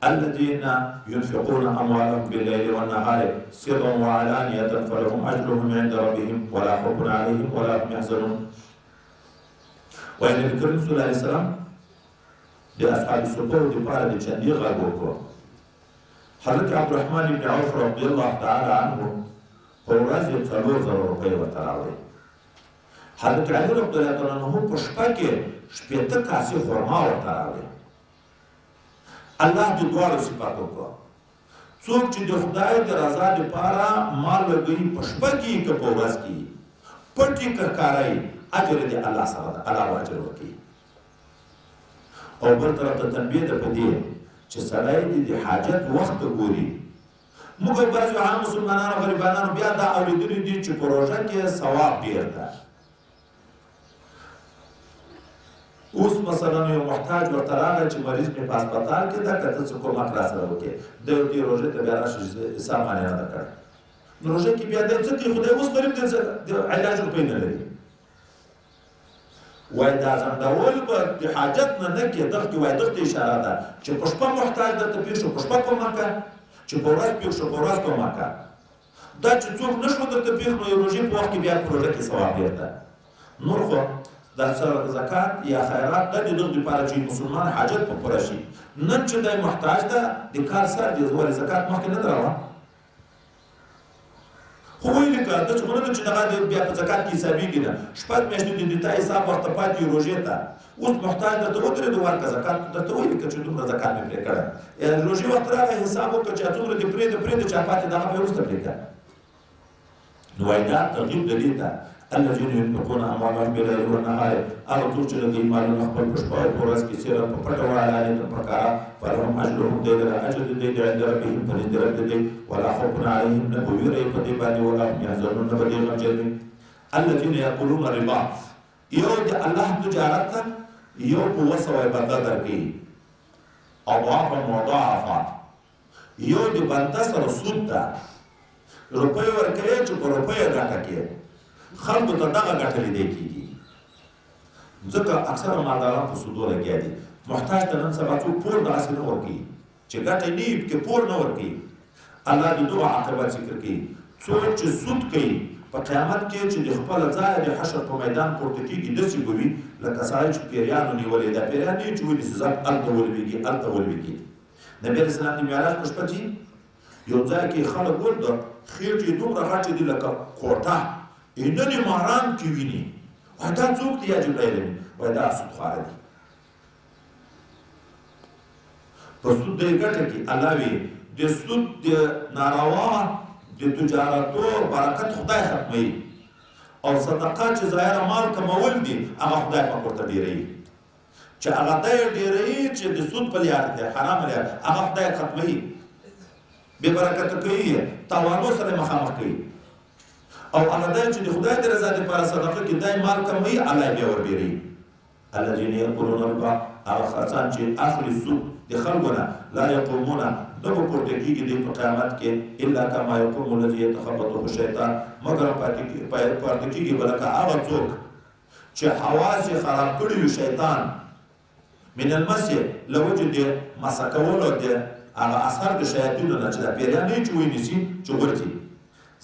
الذين ينفقون أموالهم بالليل والنهار سرا وعلانية فلهم أجرهم عند ربهم ولا خوف عليهم ولا هم يحزنون. وإن الكريم صلى الله عليه وسلم لأصحاب السفر دفاع لجندي غربوكو حضرت عبد الرحمن بن عوف رضي الله تعالى عنه فورازي 3000 روپۍ ورته راوړې. حضرت علي رضي الله تعالى عنه په شپه کې 80 کاسې خرما ورته راوړې. الله دې دواړو صفات وکړه. څوک چې د خدای د رضا لپاره مال ورکوي په شپه کې که په ورځ کې پټې که ښکاره اجر دې الله سره ده، الله به اجر ورکوي. او بل طرف ته تنبیه ده په دې چې سړی دې د حاجت وخت ګوري. موږ بعضې عام مسلمانانو غریبانانو بیا دا اورېدلي دي چې په روژه کې ثواب ډېر ده. اوس مثلا یو محتاج ورته راغی چې مریض مې په هسپتال کې ده، که ته څه کومک راسره وکړې، دی دې روژې ته بیا راشي حساب مانې نه ده کړی. نو روژه کې بیا دی څه کوي؟ خدای اوس غریب دی، د علاج روپۍ نه لري. وایي دا ځنډول به د حاجت نه نه کې دغه وایي دغه ته اشاره ده چې په شپه محتاج درته پېښ شو، په شپه کومک کوه، چې په ورځ پېښ شو، په ورځ کومک کوه. دا چې څوک نه شو درته پېښ نو د روژې په وخت کې بیا په روژه کې ثواب ډېر ده. نور خو دا زکات یا خیرات دا د دغه لپاره چې مسلمان حاجت په پوره شي. نن چې دی محتاج ده د کار سر دی، ولې زکات مخکې نه دراوه خو ویلې که دا چې خو نه ده چې دغه بیا په زکات کې حسابېږي نه. شپږ میاشتې د تا حساب ورته پاتې روژې ته، اوس محتاج درته ودرېد ورکړه زکات، درته ویلې که چې دومره زکات مې پرې کړی. روژې وخت راغی حساب وکړه چې څومره دې پرېږده چې پاتې دغه به یې وروسته پرېږده. نو وایي دا ترغیب د دې ته الذين ينفقون اموالهم بالليل والنهار هغه څوک چې لګوي مالونه خپل په شپه او په ورځ کې سره په پټه وعلانیة په ښکاره فلهم اجرهم دی لره اجر د دوی عند ربهم په نزد رب د دوی ولا خوف عليهم نه به ویره په دې باندې ولا هم يحزنون نه به دې غمجن وي. الذين يأكلون الربا یو د الله تجارت ته یو په وسوی بنده درکوي اضعافا مضاعفا، یو د بنده سره سود ده روپۍ ورکوي چې په روپۍ ګټه کوي، خلکو ته دغه ګټه لیدی کېږي. ځکه اکثره مالداران په سودو لګیا دي. محتاج ته نن سبا څوک پور دغسې نه ورکوي چې ګټه نه وي پکې پور نه ورکوي. الله د دغو عاقبت ذکر کوي. څوک چې سود کوي په قیامت کې چې د خپله ځایه د حشر په میدان پورته کېږي داسې به وي لکه سړی چې پیریانو نیولې ده. پیریان نه وي چې ونیسي ځان هلته ولوېږي هلته ولوېږي. نبي علیه السلام د معراج په شپه چې یو ځای کې خلک ورده خېټې یې دومره غټې دي لکه کوټه اینه ماران کی ویني. وای دا څوک دی یا جبرائیل امین؟ وای دا سودخواره دي. په سود د ګټه کې الله وي د سود د ناروا د تجارتو برکت خدای ختموي، او صدقه چې ظاهره مال کمول دي هغه خدای پاک ورته ډېروي. چې هغه دی ډېروي چې د سود په لیار دی حرام لیار هغه خدای ختموي، بې برکته کوي، تاوانو سره مخامخ کوي. او هغه دی چې د خدای د رضا دپاره صدقه کې دی مال کموي الله یې بیا ورډېروي. الذین یأکلون الربا هغه کسان چې اخلي سود د خلکو نه لا یقومون نه به پورته کېږي دوی په قیامت کې الا کما یقوم الذي یتخبطه الشیطان مګر پورته کېږي به لکه هغه څوک چې حواس یې خراب کړي وي شیطان من المس له وجې د مسه کولو د هغه اثر د شیاطینو نه چې دا پیریان نه چې ونیسي چې غورځي.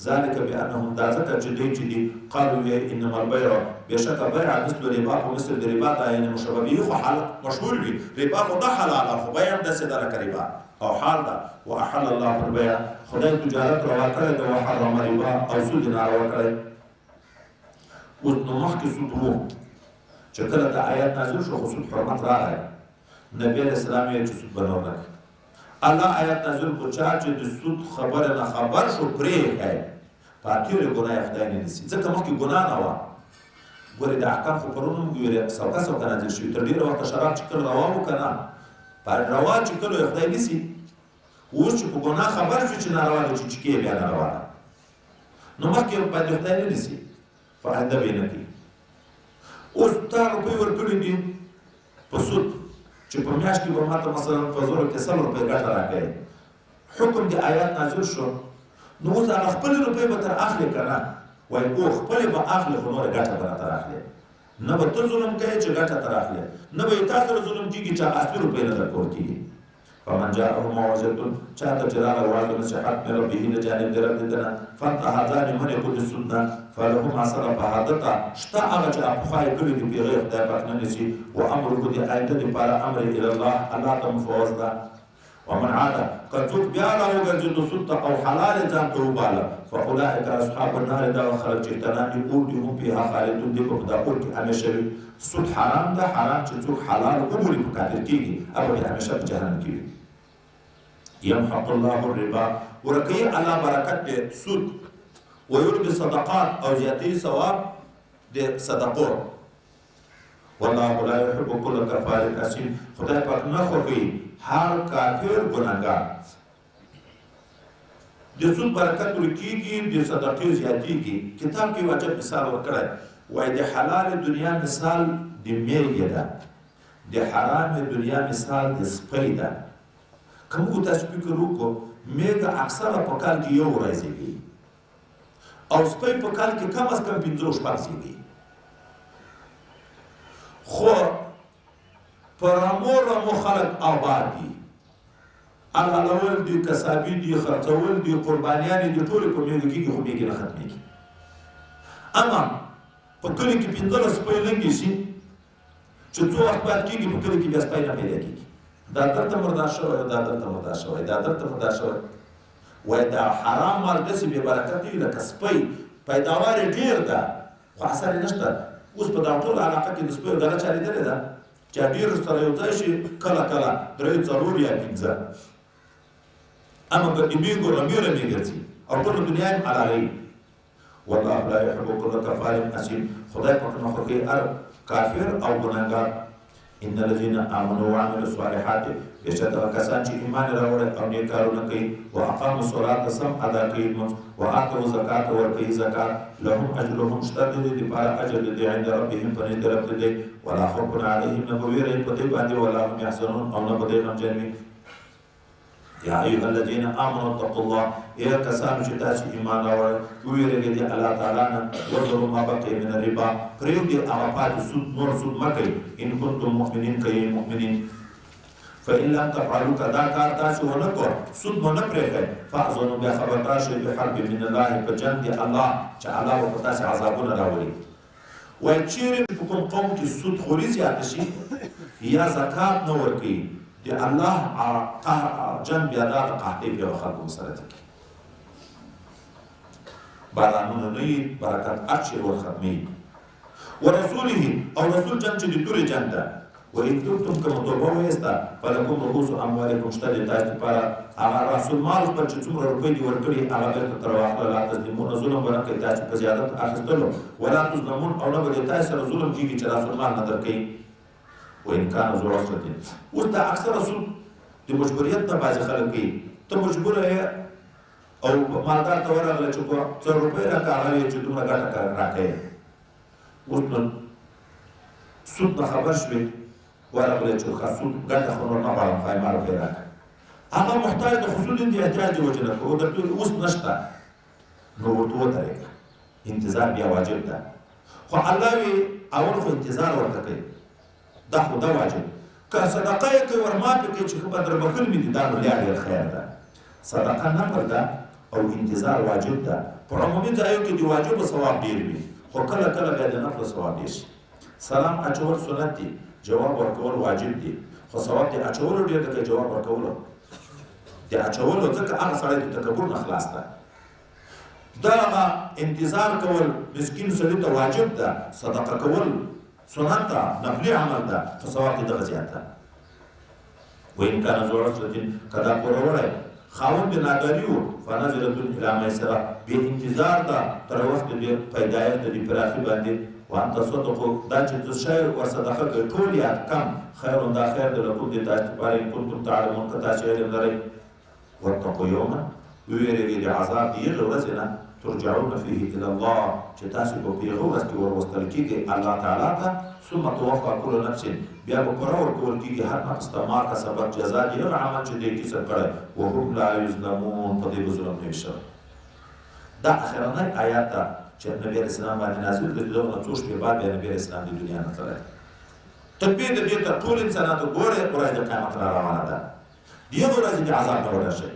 ذلك بانهم دا ځکه چې دوی چې دي قالوا انما البيع بشک بیع مثل ربا په مثل د ربا دا یعنې مشابهه خو حال مشهور وي ربا خو دا حلاله خو بیع هم داسې ده لکه ربا او حال ده. واحل الله البيع خدای تجارت روا کړی ده وحرم ربا او سود یې ناروا کړی. اوس نو مخکې سود و چې کله دا آیات نازل شو خو سود حرمت راغی نبي علیه السلام یې چې سود به نه ورکړي. الله آیات نازل کو چا چې د سود خبره نه خبر شو پرېږدی په تېرې ګناه یې خدای نه نیسي ځکه مخکې ګناه نه وه. ګورې د احکام خو پرونه موږ ویلې سوکه سوکه نازل شوي تر ډېره وخته شراب چې کله روا و که نه په روا چې کله یې خدای نیسي. اوس چې په ګناه خبر شو چې ناروا ده چې چکې بیا ناروا ده نو مخکې باندې خدای نه نیسي په آینده به یې نه کوي. اوس تا روپۍ ورکړي دي په سود چې په میاشت کې به ماته مثلا په زرو کې 100 روپۍ ګټه راکوي. حکم د آیات نازل شو نو اوس هغه خپلې روپۍ به تر اخلي که نه وایي او خپلې به اخلي خو نوره ګټه به نه تر اخلي. نه به ته ظلم کوې چې ګټه تر اخلي، نه به یې تا سره ظلم کېږي چې هغه اصلي روپۍ نه در کور کېږي. فمن جاءه موعظة چاته چې راغله واعظ او نصیحت من ربه له جانب د رب دنه فانتهى ځان یې منې کړو د سود نه فله ما سلف هغه ته شته هغه چې پخوا یې کړي دي بغیر خدای پاک نه نیسي وامره د آینده دپاره امر الی الله الله ته مفوض ده ومن عاد که څوک بیا راوګرځېدو سود ته او حلال ځان ته وباله فاولئک اصحاب النار دا خلک چې اجتناب دي اور دي هم فیها خالدون دي په دا اور کې همیشه وي سود حرام ده حرام چې څوک حلال وبولي په کافر کېږي هغه به همیشه په جهنم کې وي يمحق الله الربا ورقي على بركة سود ويربي صدقات او زيادتي ثواب دي صدقو والله لا يحب كل كفار اثيم خدای پاک نه خوښي هر کافر ګناهګار د سود برکت ورکیږي د صدقې زیاتېږي کتاب کې واجب مثال ورکړی وایي د حلال دنیا مثال د میږې ده د حرام دنیا مثال د سپۍ ده که موږ تاسو فکر وکړو میږه اکثره په کال کې یو ورځ زیږي او سپی په کال کې کم از کم 5 شپږ زیږي خو په رمو خلک آباد دي حلالول دي کسابي دي خرڅول دي قربانیانې دي ټولې په میږه کېږي خو میږې نه ختمېږي اما په کلي کې 15 سپی لنګې شي چې څو وخت بعد کېږي په کلي کې بیا سپی نه پیدا کېږي دا درته مردار شوی دا درته مردار شوی دا درته مردار شوی وایي دا حرام مال داسې بې برکت وي لکه سپی پیداوار یې ډېر ده خو اثر یې نشته اوس په دغه ټول علاقه کې د سپیو ډله چارېدلې ده چې ډېر سره یو ځای شي کله کله 3 4 یا 15 اما په میږو رمې ګرځي او ټوله دنیا یې حلالوي والله لا يحب كل كفار اثيم خدای پاک نه خوښوي هر کافر او ګناهګار ان الذين امنوا وعملوا الصالحات بشکره کسان چې ایمان راوړل او نیک کارونه کوي واقاموا الصلاه سم ادا کوي واتوا الزکات ورکوي زکات لهم اجرهم شته دي لپاره اجر دي عند ربهم پنځ طرف دي ولا خوف عليهم نبوير په دې باندې ولا هم يحزنون او نه بده هم جنوي یا ایها الذين امنوا اتقوا الله یا کسان چې تاسو ایمان راوړل ویریږئ دي الله تعالی نه وذروا ما بقي من الربا پرېږدئ هغه پاتې سود نور سود مه کوئ ان كنتم مؤمنین که یې مؤمنین فإن لم تفعلوا کدا کار تاسو ونه کړ سود مو نه پرېږدئ فاذنوا بیا خبردار شئ بحرب من الله په جنګ د الله چې الله به په تاسې عذابونه راولي وایي چیرې په کوم قوم کې سود خوري زیاته شي یا زکات نه ورکوي د الله جن بیا دا د قحطۍ بیا خلکو سره کوي بارانونه نه وي برکت هر شی ورختمېږي ورسوله او رسول جن چې د تورې جن ده وإن تبتم که توبه وایسته فلکم رؤوس اموالکم شته د تاسو لپاره هغه رسول مال خپل چې څومره روپۍ دي ورکړي هغه بېرته تر واخله لا تظلمون ظلم به نه کوي تاسو په زیادت اخیستلو ولا تظلمون او نه به د تاسو سره ظلم کېږي چې رسول مال نه درکوي وإن كان ذو عسرة اوس دا اکثره سود د مجبوریت نه بعضې خلک کوي ته مجبوره یې او مالدار ته ورغله چې په 100 روپۍ راکړه هغه یې چې دومره ګټه راکوې اوس نو سود نه خبر شوې ورغله چې ښه سود ګټه خو نور نه غواړم خو ما روپۍ راکړه هغه محتاج د خصوصي د احتیاج د وجې نه کوو درته اوس نشته نو ورته ودرېږه انتظار بیا واجب ده خو الله وي اول خو انتظار ورته کوي دا خو دا واجب که صدقه یې کوي ورماتې کوي چې ښه به در بخل مې دي دا نو بیا ډېر خیر ده صدقه نفل ده او انتظار واجب ده په عمومي ځایو کې د واجبو ثواب ډېر وي خو کله کله بیا د نفلو ثواب ډېر شي سلام اچول سنت دي جواب ورکول واجب دي خو ثواب د اچولو ډېر ده که جواب ورکولو د اچولو ځکه هغه سړی د تکبر نه خلاص ده دغه انتظار کول مسکین سړي ته واجب ده صدقه کول سنت ده نفلي عمل ده خو ثواب دې دغه زیات ده وإن كان ذو عسرة که دا پوره وړی خاوند د ناګاري و فنظرة إلى میسرة بې انتظار ده تر وخت د پیدایښت د دې پراخي باندې وان تصدقوا دا چې ته شی ورصدقه کوئ ټول یا کم خیر دا خیر د لکم د تاسو لپاره ان کنتم تعلمون که تاسو علم لرئ واتقوا یوما وویرېږئ د عذاب د هغې ورځې نه ترجعون فيه الى الله چې تاسو په هغه ورځ کې وروستل کېږئ الله تعالی ته ثم توفى كل نفس بیا به پوره ورکول کېږي هر نفس ته ما کسبت جزا د هغه عمل چې دی کسب کړی وهم لا یظلمون په دې به ظلم نه وي شوی دا اخرنی آیات ده چې نبی علیه السلام باندې نازل د دغه نه څو شپې بعد بیا نبی علیه السلام د دنیا نه تللی تدبیر د دې ته ټول انسانانو ګورئ ورځ د قیامت را روانه ده دغه ورځې د عذاب نه وډار شئ